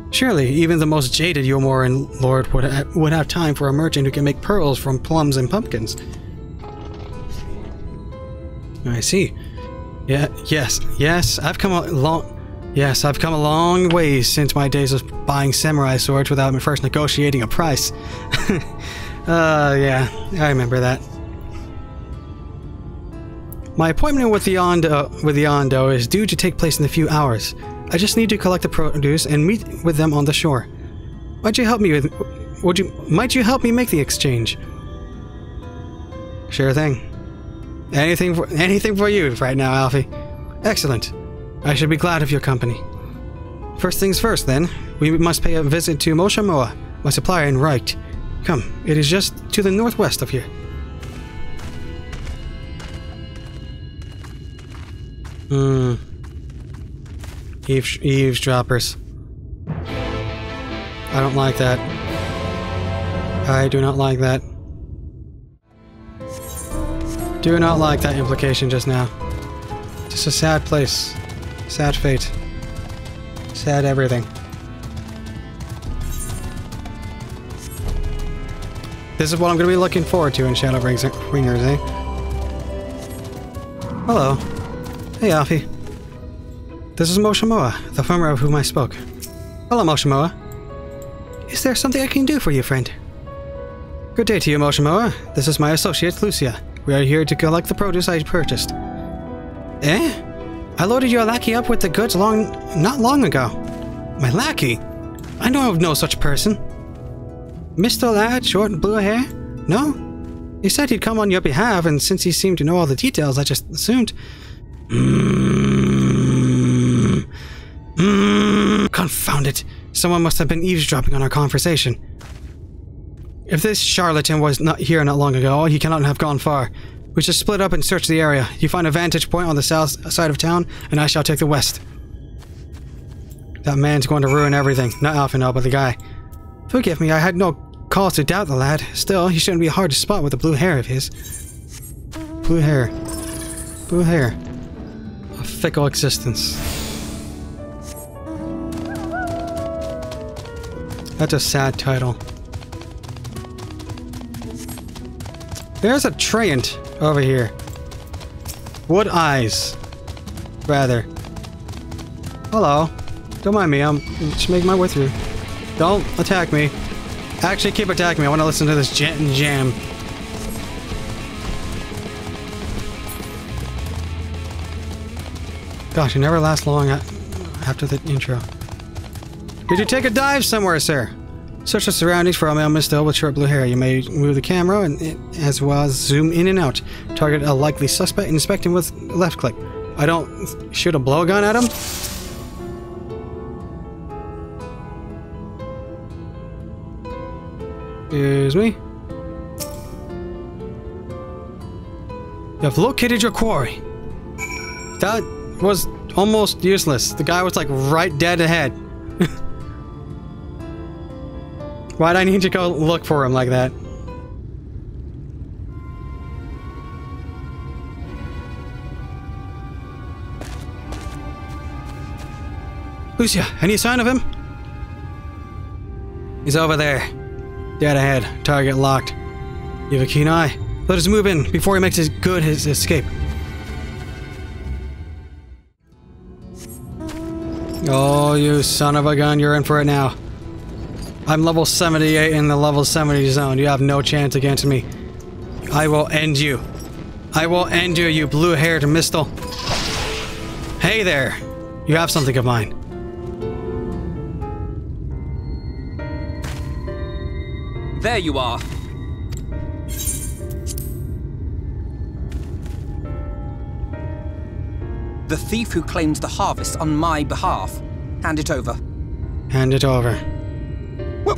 Surely, even the most jaded Eulmorean lord would have time for a merchant who can make pearls from plums and pumpkins. I see. Yeah, yes, I've come a long Yes, I've come a long way since my days of buying samurai swords without me first negotiating a price. Yeah, I remember that. My appointment with the Ondo is due to take place in a few hours. I just need to collect the produce and meet with them on the shore. Might you help me make the exchange? Sure thing. Anything for you right now, Alfie. Excellent. I should be glad of your company. First things first, then. We must pay a visit to Moshamoa, my supplier in Reich. Come, it is just to the northwest of here. Eavesdroppers. I don't like that. I do not like that. Do not like that implication just now. Just a sad place. Sad fate. Sad everything. This is what I'm going to be looking forward to in Shadowbringers, eh? Hello. Hey, Alfie. This is Moshamoa, the farmer of whom I spoke. Hello, Moshamoa. Is there something I can do for you, friend? Good day to you, Moshamoa. This is my associate, Lucia. We are here to collect the produce I purchased. Eh? I loaded your lackey up with the goods not long ago. My lackey? I know of no such person. Mr. Lad, short and blue hair? No? He said he'd come on your behalf, and since he seemed to know all the details, I just assumed... Confound it. Someone must have been eavesdropping on our conversation. If this charlatan was not here not long ago, he cannot have gone far. We should split up and search the area. You find a vantage point on the south side of town, and I shall take the west. That man's going to ruin everything. Not Alphinaud, but the guy. Forgive me, I had no cause to doubt the lad. Still, he shouldn't be hard to spot with the blue hair of his. Blue hair. Blue hair. A fickle existence. That's a sad title. There's a Treant over here. Wood eyes. Rather. Hello. Don't mind me, I'm just making my way through. Don't attack me. Actually, keep attacking me. I want to listen to this jam. Gosh, it never lasts long after the intro. Did you take a dive somewhere, sir? Search the surroundings for a male still with short blue hair. You may move the camera as well as zoom in and out. Target a likely suspect. Inspect him with left click. I don't shoot a blowgun at him. Excuse me. You have located your quarry. That was almost useless. The guy was like right dead ahead. Why'd I need to go look for him like that? Lucia, any sign of him? He's over there. Dead ahead. Target locked. You have a keen eye. Let us move in before he makes his escape. Oh, you son of a gun, you're in for it now. I'm level 78 in the level 70 zone. You have no chance against me. I will end you. I will end you, you blue-haired mistle. Hey there. You have something of mine. There you are. The thief who claims the harvest on my behalf. Hand it over. Hand it over. Well,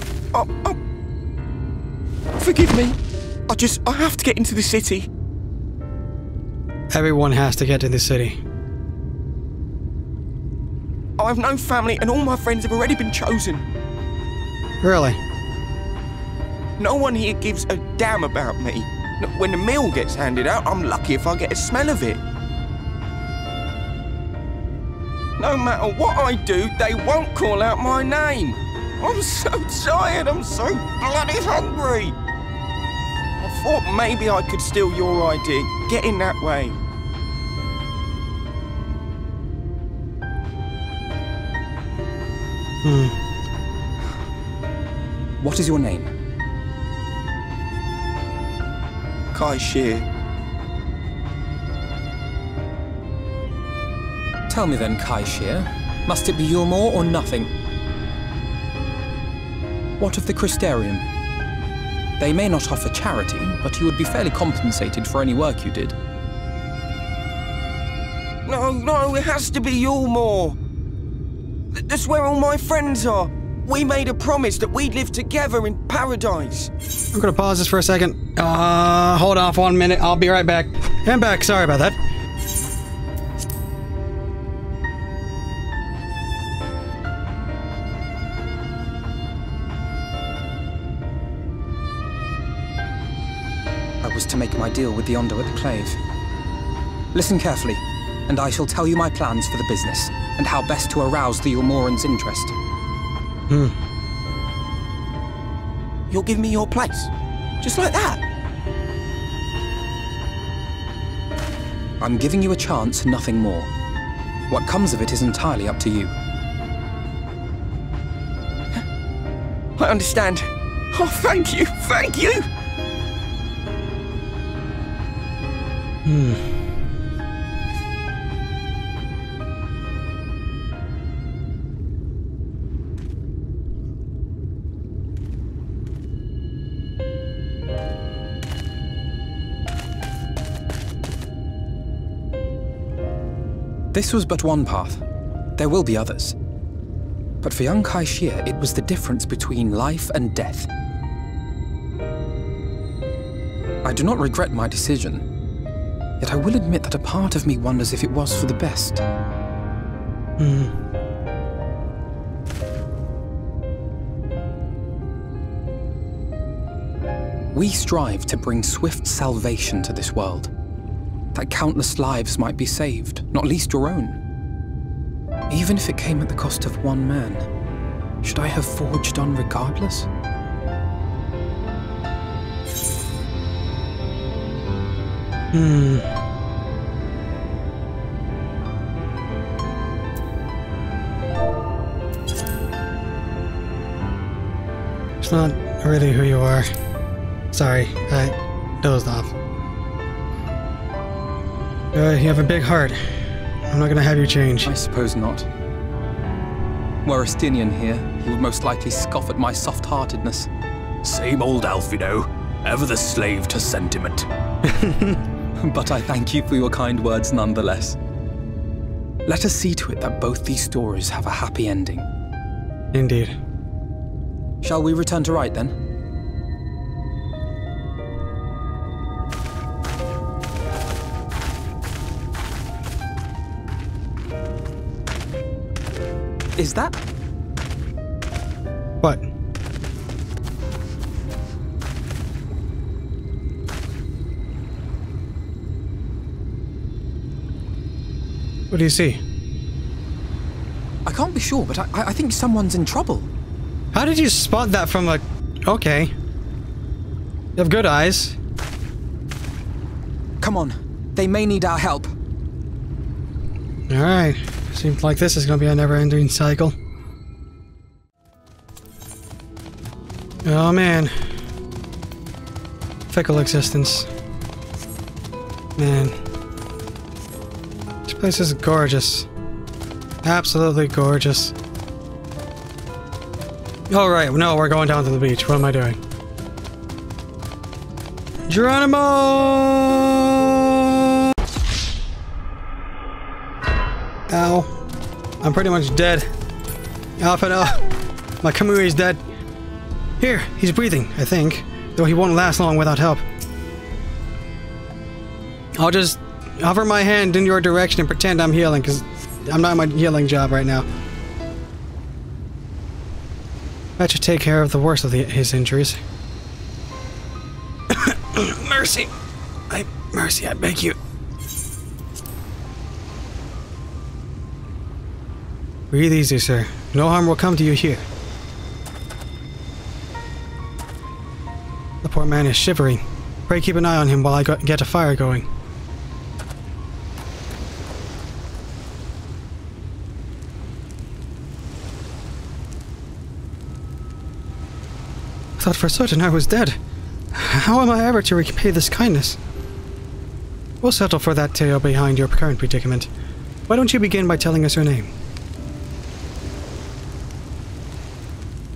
forgive me. I have to get into the city. Everyone has to get to the city. I have no family and all my friends have already been chosen. Really? No one here gives a damn about me. When the meal gets handed out, I'm lucky if I get a smell of it. No matter what I do, they won't call out my name. I'm so tired, I'm so bloody hungry. I thought maybe I could steal your idea, get in that way. What is your name? Kai Shear. Tell me then, Kai Shear, must it be Yulmore or nothing? What of the Crystarium? They may not offer charity, but you would be fairly compensated for any work you did. No, it has to be Yulmore. That's where all my friends are. We made a promise that we'd live together in paradise. I'm gonna pause this for a second. Hold off 1 minute. I'll be right back. I'm back. Sorry about that. I was to make my deal with the Ondo at the Clave. Listen carefully, and I shall tell you my plans for the business, and how best to arouse the Yulmoran's interest. You'll give me your place? Just like that? I'm giving you a chance, nothing more. What comes of it is entirely up to you. I understand. Oh, thank you, thank you! This was but one path. There will be others. But for young Kai Shear, it was the difference between life and death. I do not regret my decision, yet I will admit that a part of me wonders if it was for the best. We strive to bring swift salvation to this world, that countless lives might be saved, not least your own. Even if it came at the cost of one man, should I have forged on regardless? It's not really who you are. Sorry, I dozed off. You have a big heart. I'm not gonna have you change. I suppose not. Were Estinian here, he would most likely scoff at my soft-heartedness. Same old Alphinaud, ever the slave to sentiment. But I thank you for your kind words nonetheless. Let us see to it that both these stories have a happy ending. Indeed. Shall we return to Wright then? Is that? What? What do you see? I can't be sure, but I think someone's in trouble. How did you spot that from a... Okay. You have good eyes. Come on. They may need our help. Alright. Seems like this is gonna be a never-ending cycle. Oh man. Fickle existence. Man. This place is gorgeous. Absolutely gorgeous. Alright, no, we're going down to the beach. What am I doing? Geronimo! Ow. I'm pretty much dead. Alphinaud. My Kamui is dead. Here, he's breathing, I think. Though he won't last long without help. I'll just hover my hand in your direction and pretend I'm healing, because I'm not in my healing job right now. That should take care of the worst of his injuries. Mercy! Mercy, I beg you. Breathe easy, sir. No harm will come to you here. The poor man is shivering. Pray keep an eye on him while I get a fire going. I thought for certain I was dead. How am I ever to repay this kindness? We'll settle for that tale behind your current predicament. Why don't you begin by telling us your name?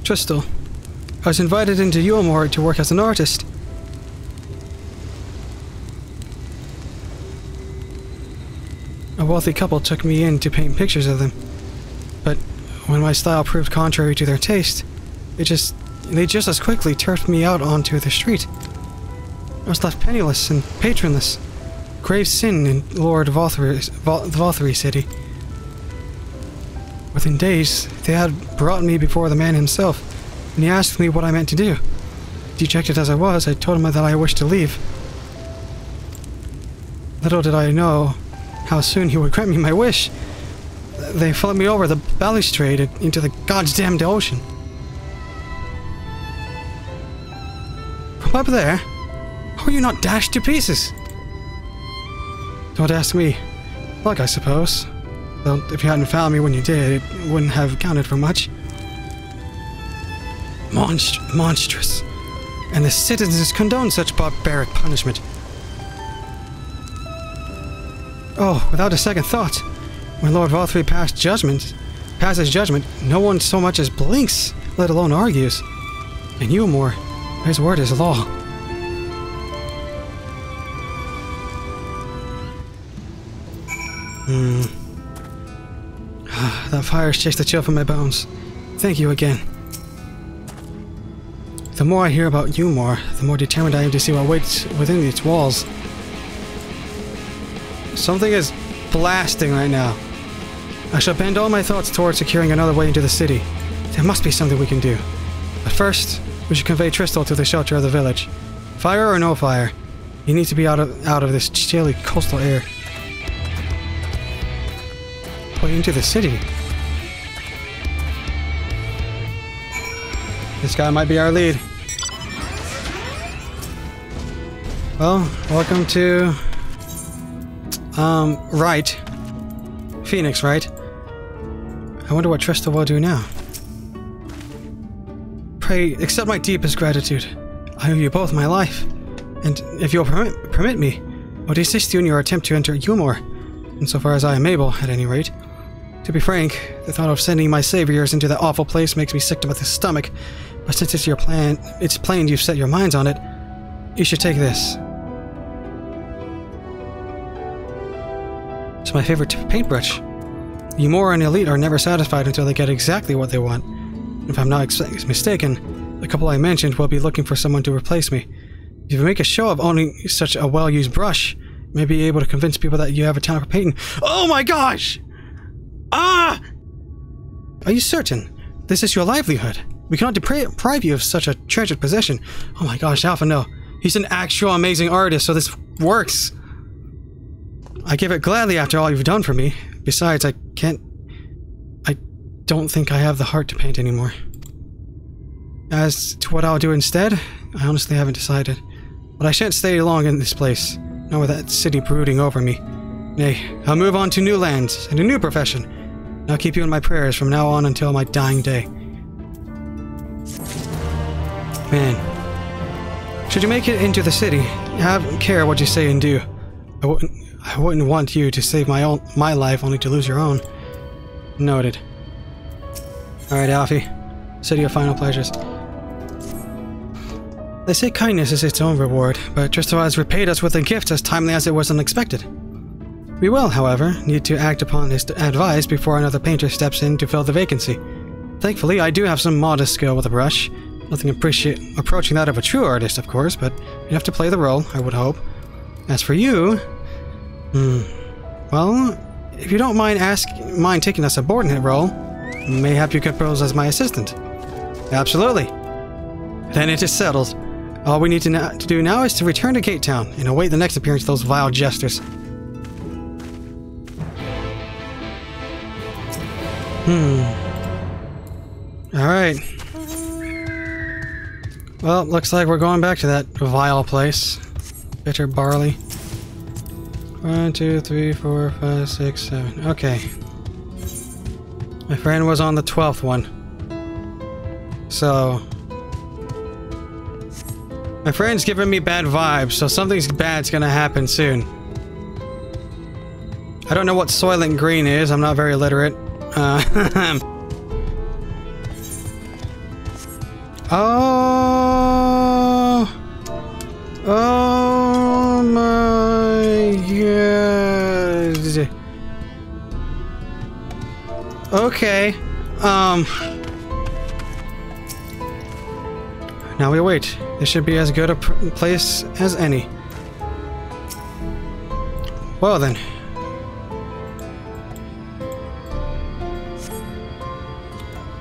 Tristel. I was invited into Yulmore to work as an artist. A wealthy couple took me in to paint pictures of them. But when my style proved contrary to their taste, they just as quickly turfed me out onto the street. I was left penniless and patronless. Grave sin in Lord Vothery City. Within days, they had brought me before the man himself, and he asked me what I meant to do. Dejected as I was, I told him that I wished to leave. Little did I know how soon he would grant me my wish. They flung me over the balustrade into the goddamned ocean. From up there, how are you not dashed to pieces? Don't ask me. Luck, I suppose. Though, if you hadn't found me when you did, it wouldn't have counted for much. Monstrous. And the citizens condone such barbaric punishment. Oh, without a second thought, when Lord Vothery passes judgment, no one so much as blinks, let alone argues. And Yulmore, his word is law. That fire's chased the chill from my bones. Thank you again. The more I hear about Yulmore, the more determined I am to see what waits within its walls. Something is blasting right now. I shall bend all my thoughts towards securing another way into the city. There must be something we can do. But first, we should convey Tristel to the shelter of the village. Fire or no fire, you need to be out of this chilly coastal air. Way into the city. This guy might be our lead. Well, welcome to right. Phoenix, right? I wonder what Tristel will do now. Pray, accept my deepest gratitude. I owe you both my life. And if you'll permit me, I'll assist you in your attempt to enter Yulmore, insofar as I am able, at any rate. To be frank, the thought of sending my saviors into that awful place makes me sick to the stomach, but since it's your plan, it's plain you've set your minds on it, you should take this. It's my favorite paintbrush. Yulmore and Elite are never satisfied until they get exactly what they want. If I'm not mistaken, the couple I mentioned will be looking for someone to replace me. If you make a show of owning such a well-used brush, you may be able to convince people that you have a talent for painting. Oh my gosh! Ah! Are you certain? This is your livelihood. We cannot deprive you of such a treasured possession. Oh my gosh, Alphinaud. He's an actual amazing artist, so this works. I give it gladly after all you've done for me. Besides, I don't think I have the heart to paint anymore. As to what I'll do instead, I honestly haven't decided. But I shan't stay long in this place, nor with that city brooding over me. Nay, I'll move on to new lands and a new profession. And I'll keep you in my prayers from now on until my dying day. Man, should you make it into the city, I don't care what you say and do. I wouldn't want you to save my life only to lose your own. Noted. Alright, Alfie. City of final pleasures. They say kindness is its own reward, but Tristel has repaid us with a gift as timely as it was unexpected. We will, however, need to act upon his advice before another painter steps in to fill the vacancy. Thankfully, I do have some modest skill with a brush. Nothing approaching that of a true artist, of course, but enough to play the role, I would hope. As for you... well, if you don't mind taking a subordinate role, mayhap you could pose as my assistant. Absolutely. Then it is settled. All we need to do now is to return to Gate Town and await the next appearance of those vile jesters. Alright. Well, looks like we're going back to that vile place. Bitter barley. 1, 2, 3, 4, 5, 6, 7. Okay. My friend was on the 12th one. So... My friend's giving me bad vibes, so something's bad's gonna happen soon. I don't know what Soylent Green is, I'm not very literate. Oh my god. Okay. Now we wait. This should be as good a place as any. Well then.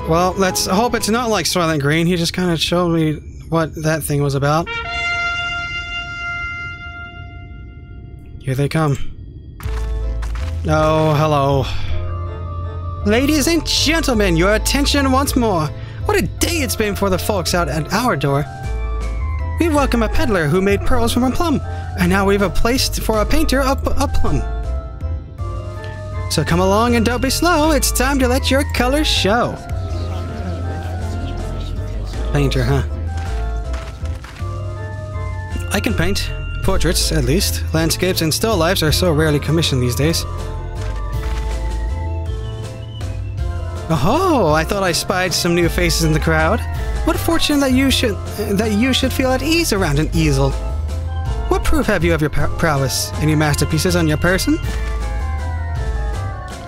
Well, let's hope it's not like Soylent Green. He just kind of showed me what that thing was about. Here they come. Oh, hello. Ladies and gentlemen, your attention once more. What a day it's been for the folks out at our door. We welcome a peddler who made pearls from a plum, and now we've a place for a painter a plum. So come along and don't be slow, it's time to let your colors show. Painter, huh? I can paint. Portraits, at least. Landscapes and still lifes are so rarely commissioned these days. Oh, I thought I spied some new faces in the crowd. What fortune that you should feel at ease around an easel. What proof have you of your prowess? Any masterpieces on your person?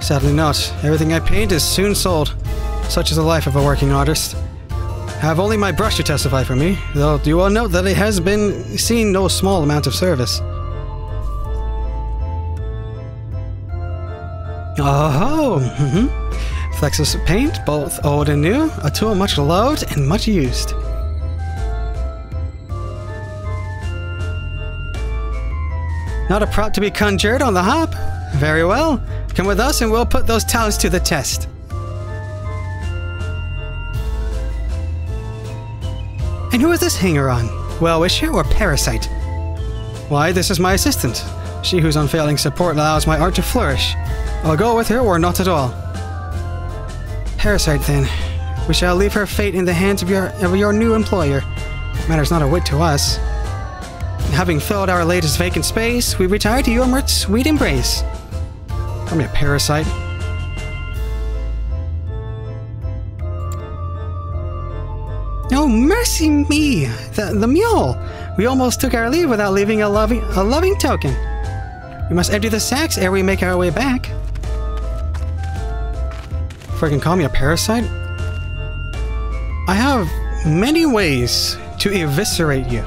Sadly not. Everything I paint is soon sold. Such is the life of a working artist. I have only my brush to testify for me, though you will note that it has been seen no small amount of service. Oh, Flexus paint, both old and new, a tool much loved and much used. Not a prop to be conjured on the hop? Very well. Come with us and we'll put those talents to the test. And who is this hanger-on? Well-wisher or Parasite? Why, this is my assistant. She whose unfailing support allows my art to flourish. I'll go with her or not at all. Parasite, then. We shall leave her fate in the hands of your new employer. Matters not a whit to us. Having filled our latest vacant space, we retire to your sweet embrace. Come here, Parasite. Oh, mercy me! The mule! We almost took our leave without leaving a loving token. We must empty the sacks ere we make our way back. Freaking call me a parasite? I have many ways to eviscerate you.